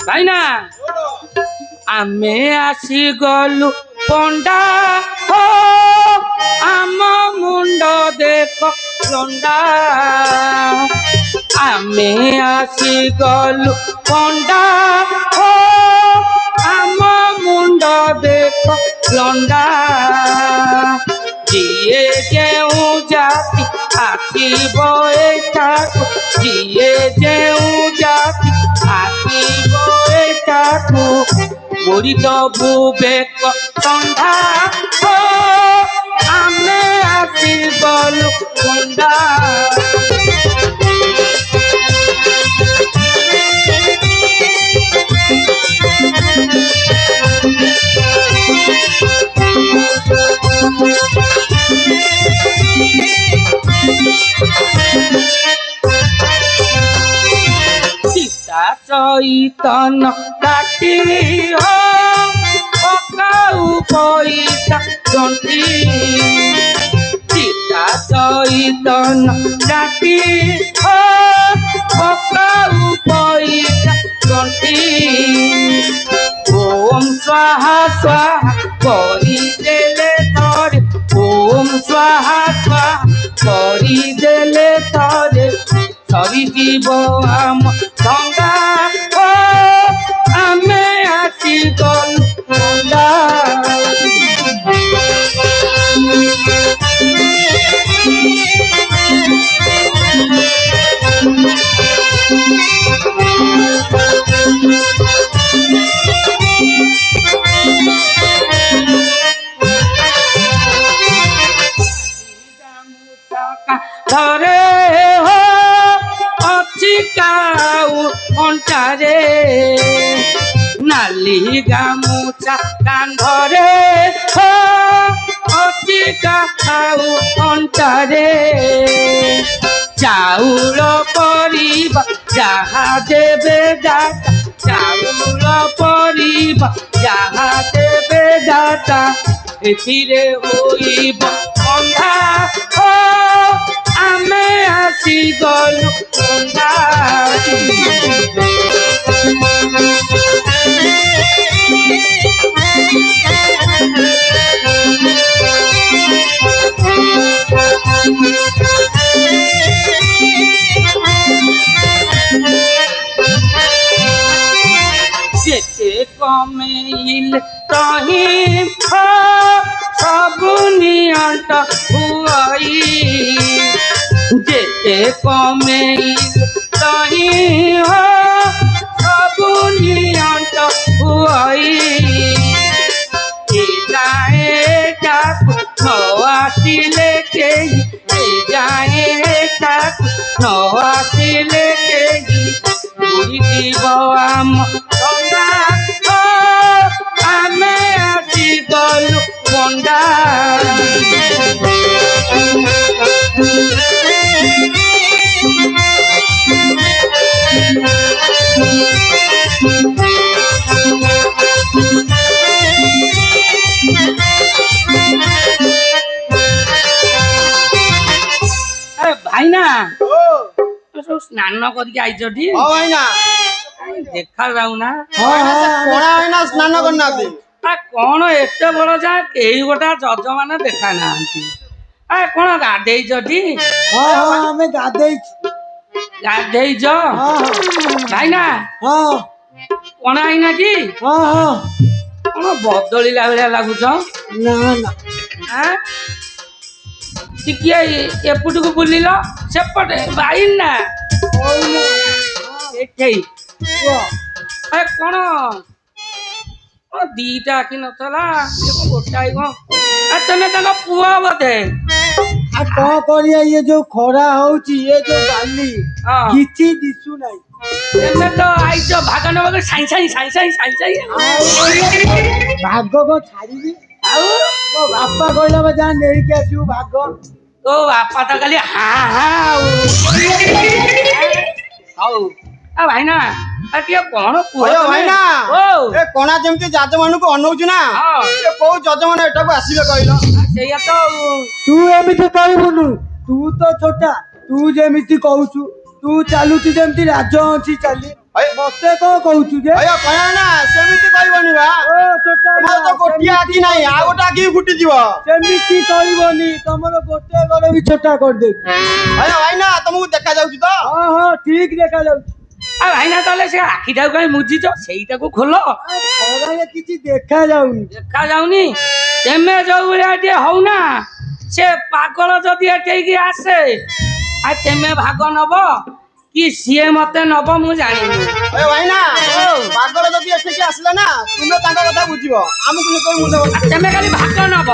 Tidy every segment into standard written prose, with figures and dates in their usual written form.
ভাইনা আমি আসি গলু পন্ডা ও আম মুন্ড দেখ লন্ডা আমি আসি গলু পন্ডা ও আম মুন্ড দেখ লন্ডা যিয়ে যেউ জাতি আসিব এঠাকু যিয়ে যেউ জাতি আসিব এঠাকু করি দবু বেক সন্ধ্যা ও আমি আসি গলু সন্ধ্যা সীতা চৈতন কাটি হো পকাউ পইসা জন্তি সীতা চৈতন কাটি হো পকাউ পইসা জন্তি ওম স্বাহা স্বাহা করি দেলে তরে ওম স্বাহা স্বাহা করি দেলে তরে সরি জীব আম গঙ্গা ও আমি আসি গল গঙ্গা ধরে হো অছি কাউ অন্টারে নালি গামুচা কান্ধরে হো অছি কাউ অন্টারে চাউল পরিবা যাহা দেবে দাতা চাউল পরিবা যাহা দেবে দাতা এথিরে হইব বন্ধা ও আমি আসি গলু বন্ধা যেতে কমেইল তহি সবু নিয়ন্ট হুয়াই যেতে কমেইল তহি সবু নিয়ন্ট হুয়াই যায় ডাকু ন আসিলে কেহি যায় ডাকু ন আসিলে কেহি ঘুরি দিব আম গঙ্গা ও আমি আসি গলু পন্ডা ভাইনা ସବୁ ସ୍ନାନ କରିକି ଆଇଛଟି ଭାଇନା ଦେଖା ଯାଉନା ଭାଇନା ସ୍ନାନ କରିନାହାନ୍ତି କଣ ଏତେ ବଡ ଯା କେହି ଗୋଟା ଯଜମାନ ଦେଖା ନାହାନ୍ତି କଣ ଗାଧେଇଛଟି ଆମେ ଗାଧେଇଛୁ ଗାଧେଇଛ ଭାଇନା କଣ ଆଇନା କି କଣ ବଦଳିଲା ଭଳିଆ ଲାଗୁଛ ନା ନା ଟିକେ ଏପଟକୁ ବୁଲିଲ ସେପଟେ ବାଇନ ନା ଏଠେଇ କଣ ଦିଟା ଆଖି ନଥିଲା ଗୋଟାଏ କଣ ତମେ ତାଙ୍କ ପୁଅ ବୋଧେ କଣ କରିବା ଇଏ ଯୋଉ ଖରା ହଉଛି ଇଏ ଯୋଉ ବାଲି କିଛି ଦିଶୁ ନାହିଁ ତମେ ତ ଆଇଛ ଭାଗ ନେବାକୁ ସାଇଁ ସାଇଁ ଭାଗ କଣ ଛାଡ଼ିବି ଆଉ ମୋ ବାପା କହିଲା ବା ଯାହା ନେଇକି ଆସିବୁ ଭାଗ ତୋ ବାପା ତ ଖାଲି ହଉ ଭାଇନା ଟିକେ କଣ କୁହ ଭାଇନା ଏ କଣା ଯେମିତି ଯଜମାନଙ୍କୁ ଅନଉଛୁ ନା କୋଉ ଯଜମାନ ଏଟାକୁ ଆସିବେ କହିଲ? ସେଇଆ ତ ତୁ ଏମିତି କହିବୁନୁ, ତୁ ତ ଛୋଟା, ତୁ ଯେମିତି କହୁଛୁ, ତୁ ଚାଲୁଛୁ ଯେମିତି ରାଜ ଅଛି ଚାଲି, ମତେ କଣ କହୁଛୁ ଯେ? ନା ସେମିତି କହିବନି ବା, ତମର ତ ଗୋଟିଏ ଆଖି ନାହିଁ, ଆଉ ଗୋଟେ ଆଖି ଫୁଟିଯିବ। ସେମିତି କହିବନି, ତମର ଗୋଟେ ଘରେ ବି ଛୋଟା କରିଦେବି। ଭାଇନା ତମକୁ ଦେଖା ଯାଉଛି ତ? ହଁ ହଁ ଠିକ ଦେଖା ଯାଉଛି। ଆଉ ଭାଇନା ତାହେଲେ ସେ ଆଖିଟାକୁ କାହିଁ ମୁଜିଛ, ସେଇଟାକୁ ଖୋଲ। ଖରାରେ କିଛି ଦେଖା ଯାଉନି। ଦେଖା ଯାଉନି? ତେମେ ଯୋଉ ଭଳିଆ ଟିକେ ହଉନା, ସେ ପାଗଳ ଯଦି ଏଠେଇକି ଆସେ ଆଉ ତେମେ ଭାଗ ନବ କି ସିଏ ମତେ ନବ ମୁଁ ଜାଣିନି। ଭାଇନା ପାଗଳ ଯଦି ଏଠିକି ଆସିଲା ନା, ତୁମେ ତାଙ୍କ କଥା ବୁଝିବ, ଆମକୁ ତେମେ ଖାଲି ଭାଗ ନବ।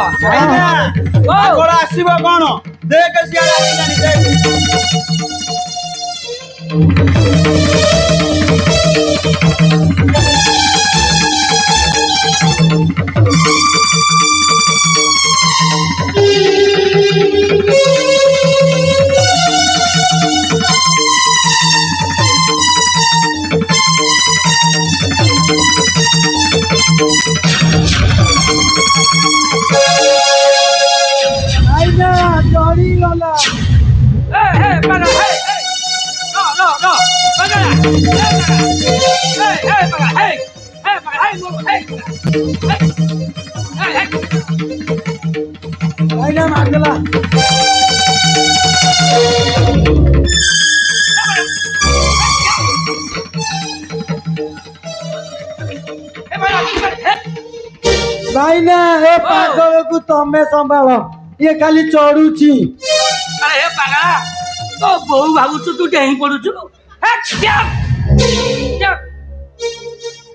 ପାଗଳ ଆସିବ କଣ? ଦେଖ ସିଆଡେ ଆସିଲାଣି, ଦେଖ। ଆଇନା ଚଢିଗଲା। ଆଇନା ମାରିଦେଲା। ଭାଇନା ଏ ପାଗଳକୁ ତମେ ସମ୍ଭାଳ, ଇଏ ଖାଲି ଚଢୁଛି। ଆରେ ପାଗଳା, ତୋ ବୋଉ ଭାବୁଛୁ ତୁ ଡେଇଁ ପଡୁଛୁ?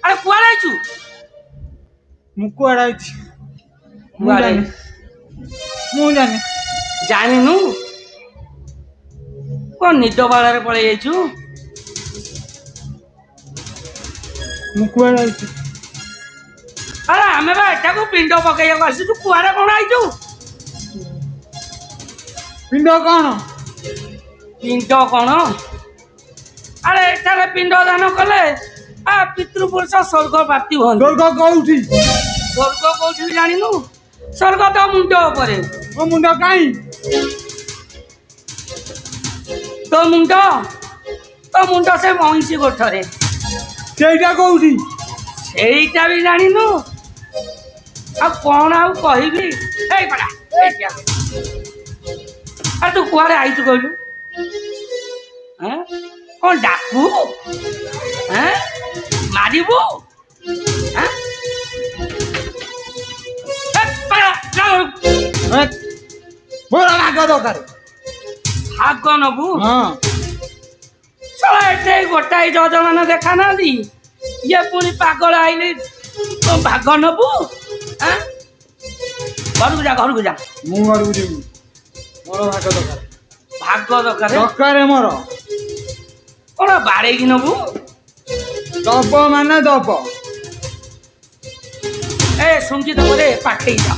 ଆରେ କୁଆଡେ ଆଇଛୁ? ମୁଁ କୁଆଡେ ଆଇଛି ମୁଁ ଜାଣି। ଜାଣିନୁ? କଣ ନିଦ ବାଳାରେ ପଳେଇ ଯାଇଛୁ? ମୁଁ କୁଆଡେ ଆଇଛି? ଆରେ ଆମେ ବା ଏଟାକୁ ପିଣ୍ଡ ପକେଇବାକୁ ଆସିଛୁ, କୁଆଡେ କଣ ଆଇଛୁ? ପିଣ୍ଡ କଣ? ପିଣ୍ଡ କଣ? ଆରେ ଏଠାରେ ପିଣ୍ଡ ଦାନ କଲେ ପିତୃପୁରୁଷ ସ୍ୱର୍ଗ ପ୍ରାପ୍ତି ହୁଅନ୍ତି। ସ୍ୱର୍ଗ କୋଉଠି? ସ୍ୱର୍ଗ କୋଉଠି ଜାଣିନୁ? ସ୍ୱର୍ଗ ତ ମୁଣ୍ଡ ଉପରେ। ମୋ ମୁଣ୍ଡ କାଇଁ? ତୋ ମୁଣ୍ଡ ସେ ମଇଁଷି ଗୋଠରେ। ସେଇଟା କୋଉଠି? ସେଇଟା ବି ଜାଣିନୁ? ଆଉ କଣ ଆଉ କହିବି? ଆରେ ତୁ କୁଆଡେ ଆଇଛୁ କହିଲୁ? କଣ ଡାକୁ? ମାରିବୁ? ମୋର ଭାଗ ଦରକାର। ଭାଗ ନବୁ? ହଁ। ଏଠି ଗୋଟାଏ ଯଜମାନ ଦେଖା ନାହାନ୍ତି, ଇଏ ପୁଣି ପାଗଳ ଆଇଲେ ଭାଗ ନବୁ? ଘରକୁ ଯା, ଘରକୁ ଯା। ମୁଁ ଘରକୁ ଯିବି, ମୋର ଭାଗ ଦରକାର। ଭାଗ ଦରକାର? ଦରକାର ମୋର। କଣ ବାଡେଇକି ନବୁ? ଦବ ମାନେ ଦବ। ଶୁଣିଛି ତମରେ ପାଠେଇ ଯାଅ।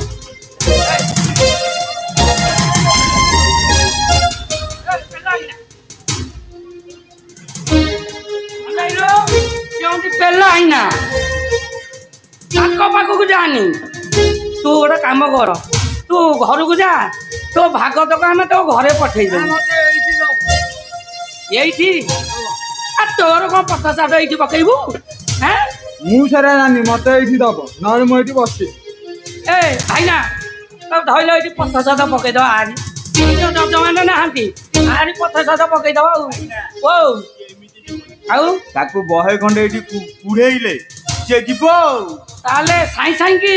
ପେଲା ଆଇନା ତାଙ୍କ ପାଖକୁ ଯାଆନି। ତୁ ଗୋଟେ କାମ କର, ତୁ ଘରକୁ ଯା, ତୋ ଭାଗ ତକ ଆମେ ତୋ ଘରେ ପଠେଇଦେବୁ। ଏଇଠି? ତୋର କଣ ପଥ ଚାଟ ଏଇଠି ପକେଇବୁ? ମୁଁ ସେରା ଜାଣିନି, ମତେ ଏଇଠି ଦବ, ନହେଲେ ମୁଁ ଏଇଠି ବସିବି। ଭାଇନା ଧଇଲ ଏଇଠି ପଥ ଚାଟ ପକେଇଦବା। ଆରି ଯଜମାନ ନାହାନ୍ତି, ଆରି ପଥ ଚାଟ ପକେଇଦବା। ଆଉ ତାକୁ ବହେ ଖଣ୍ଡେ ଏଇଠି ପୁରେଇଲେ ସେ ଯିବ। ତାହେଲେ ସାଇଁ ସାଇଁ କି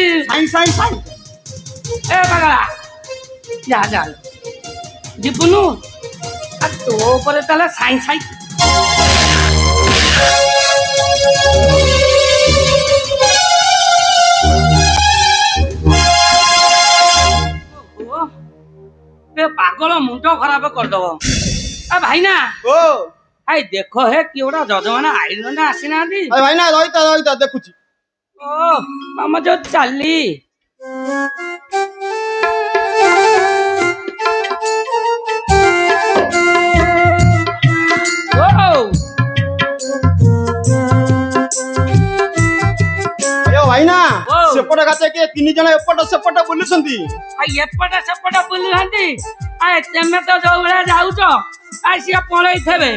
ପାଗଳା ଯା ଯା ଯିବୁନୁ? ତୋ ଉପରେ ତାହେଲେ ସାଇଁ ସାଇଁ। ପାଗଳ ମୁଣ୍ଡ ଖରାପ କରିଦବ। ଭାଇନା ଦେଖ ହେ କିଏ ଗୋଟା ଯଜମାନ ଆଇଲ ନା ଆସିନାହାନ୍ତି? ଭାଇନା ରହିତା ଦେଖୁଛି। ମାମା ଯୋଉ ଚାଲି ଗାତେ କିଏ 3 ଜଣ ଏପଟ ସେପଟ ବୁଲୁଛନ୍ତି। ଏପଟ ସେପଟ ବୁଲୁଛନ୍ତି। ତେମେ ତ ଯୋଉ ଭଳିଆ ଯାଉଛ ସିଏ ପଳେଇଥିବେ।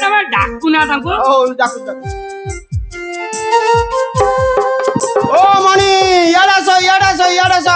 ତମେ ଡାକୁନା ତାଙ୍କୁ। ହଉ ଡାକୁ ଡାକୁ। ଓ ମଣି ଇଆଡେ ଆସ ଇଆଡେ ଆସ ଇଆଡେ ଆସ।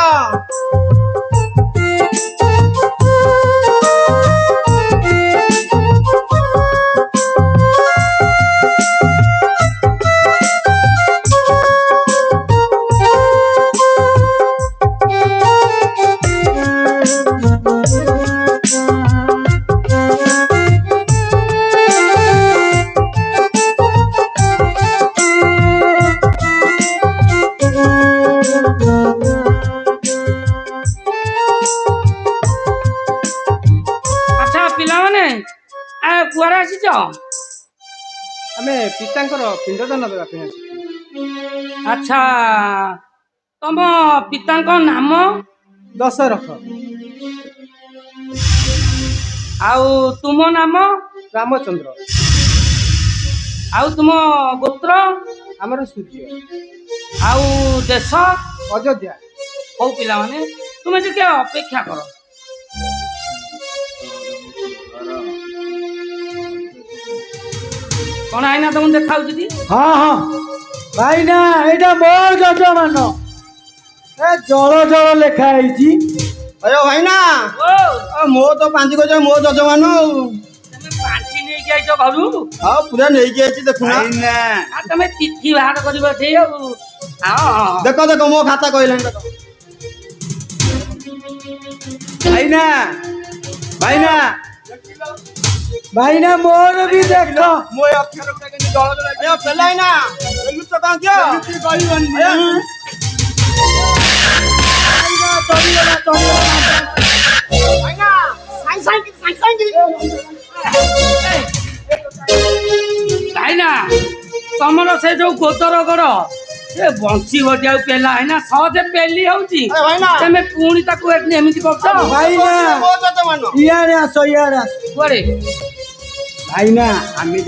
ଆଚ୍ଛା ପିଲାମାନେ କୁଆଡେ ଆସିଛ? ଆମେ ପିତାଙ୍କର ପିଣ୍ଡଦାନ ଦେବା ପାଇଁ ଆସିଛୁ। ଆଚ୍ଛା ତମ ପିତାଙ୍କ ନାମ? ଦଶରଥ। ଆଉ ତୁମ ନାମ? ରାମଚନ୍ଦ୍ର। ଆଉ ତୁମ ଗୋତ୍ର? ଆମର ସୂର୍ଯ୍ୟ। ଆଉ ଦେଶ? ଅଯୋଧ୍ୟା। ହଉ ପିଲାମାନେ ତୁମେ ଟିକେ ଅପେକ୍ଷା କର। କଣ ଆଇନା ତମକୁ ଦେଖାଉଛି କି? ହଁ ହଁ ଭାଇନା ଏଇଟା ମୋ ଯଜମାନ। ଜଳ ଜଳ ଲେଖା ହେଇଛି। ଅୟ ଭାଇନା ଓ ମୋ ତ ପାଞ୍ଜି ଗଜ ମୋ ଯଜମାନ ଆଉ। ତମେ ପାଣ୍ଠି ନେଇକି ଆଇଛ ଘରୁ? ଆଉ ପୁରା ନେଇକି ଆଇଛି ଦେଖୁନା। ତମେ ତିଥି ବାହାର କରିବ ସେଇ ଆଉ। ଦେଖ ଦେଖ ମୋ ଖାତା କହିଲାଣି ଦେଖ। ଭାଇନା ଭାଇନା ଭାଇନା ମୋର ବି ଦେଖ। ମୋ ଏ ଅକ୍ଷର ଗୁଡା କେମିତି ଜଳ ଜଳ ଆୟ ପେଲାଇନା ଏଲୁଚ କାଁକିଅ ଏମିତି କହିବନି। ଭାଇନା ସାଇ ସାଇ ଭାଇନା ତମର ସେ ଯୋଉ ଗୋଦର ଗଡ ସେ ବଞ୍ଚି ବଜାଉ ପେଲା ହେଇନା ସହଜେ ପେଲି ହଉଛି। ଭାଇନା ତମେ ପୁଣି ତାକୁ ଏମିତି କରୁଛ? ଭାଇନା ମୋ ଯଜମାନ। ଇଆଡେ ଆସ ଇଆଡେ ଆସ। କୁଆଡେ? ଭାଇନା ଆମେ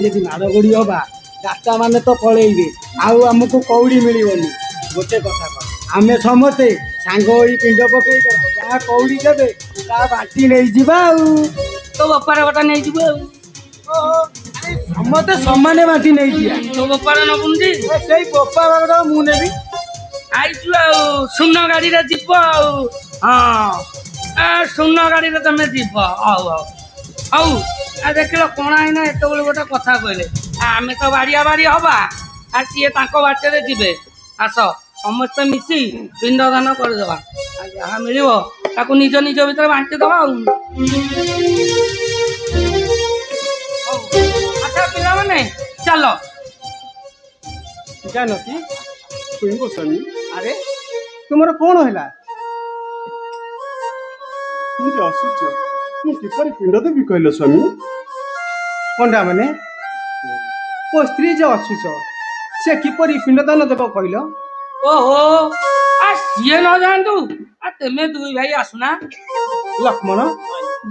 ଯଦି ମାଡ଼ ଗୋଡ଼ି ହବା ରାସ୍ତା ମାନେ ତ ପଳେଇବେ ଆଉ ଆମକୁ କଉଡ଼ି ମିଳିବନି। ଗୋଟେ କଥା କହ ଆମେ ସମସ୍ତେ ସାଙ୍ଗ ହୋଇ ପିଣ୍ଡ ପକେଇଦବା। ଯାହା କଉଡ଼ି ଦେବେ ତା ବାଟି ନେଇଯିବା ଆଉ। ତୋ ବୋପାର ଗୋଟା ନେଇଯିବୁ ଆଉ। ସମସ୍ତେ ସମାନେ ବାଟି ନେଇଯିବା। ତୋ ବୋପାର ନବୁନି? ସେଇ ବୋପା ବାଗଟା ମୁଁ ନେବି। ଆଇଛୁ ଆଉ ଶୂନ ଗାଡିରେ ଯିବ ଆଉ। ହଁ ଶୂନ ଗାଡିରେ ତମେ ଯିବ। ହଉ ହଉ ହଉ ଦେଖିଲ କଣ ହେଇନା ଏତେବେଳେ ଗୋଟେ କଥା କହିଲେ ଆମେ ତ ବାଡିଆ ବାଡି ହବା ସିଏ ତାଙ୍କ ବାଟରେ ଯିବେ। ଆସ ସମସ୍ତେ ମିଶି ପିଣ୍ଡ ଦାନ କରିଦବା। ଯାହା ମିଳିବ ତାକୁ ନିଜ ନିଜ ଭିତରେ ବାଣ୍ଟି ଦବା ଆଉ। ଆଚ୍ଛା ପିଲାମାନେ ଚାଲ। ଜାନକୀ ଶୁଣିବ ସ୍ୱାମୀ। ଆରେ ତୁମର କଣ ହେଲା? ମୁଁ ଯେ ଅସୁଚ ମୁଁ କିପରି ପିଣ୍ଡ ଦେବି କହିଲ ସ୍ୱାମୀ? ପଣ୍ଡା ମାନେ ମୋ ସ୍ତ୍ରୀ ଯେ ଅସୁଛ ସେ କିପରି ପିଣ୍ଡଦାନ ଦେବ କହିଲ? ଓହୋ ସିଏ ନ ଯାଆନ୍ତୁ ତେମେ ଦୁଇ ଭାଇ ଆସୁନା। ଲକ୍ଷ୍ମଣ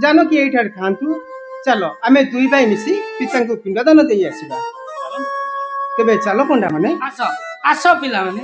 ଜାନକୀ ଏଇଠାରେ ଥାଆନ୍ତୁ। ଚାଲ ଆମେ ଦୁଇ ଭାଇ ମିଶି ପିତାଙ୍କୁ ପିଣ୍ଡଦାନ ଦେଇ ଆସିବା। ତେବେ ଚାଲ ପଣ୍ଡା ମାନେ। ଆସ ଆସ ପିଲାମାନେ।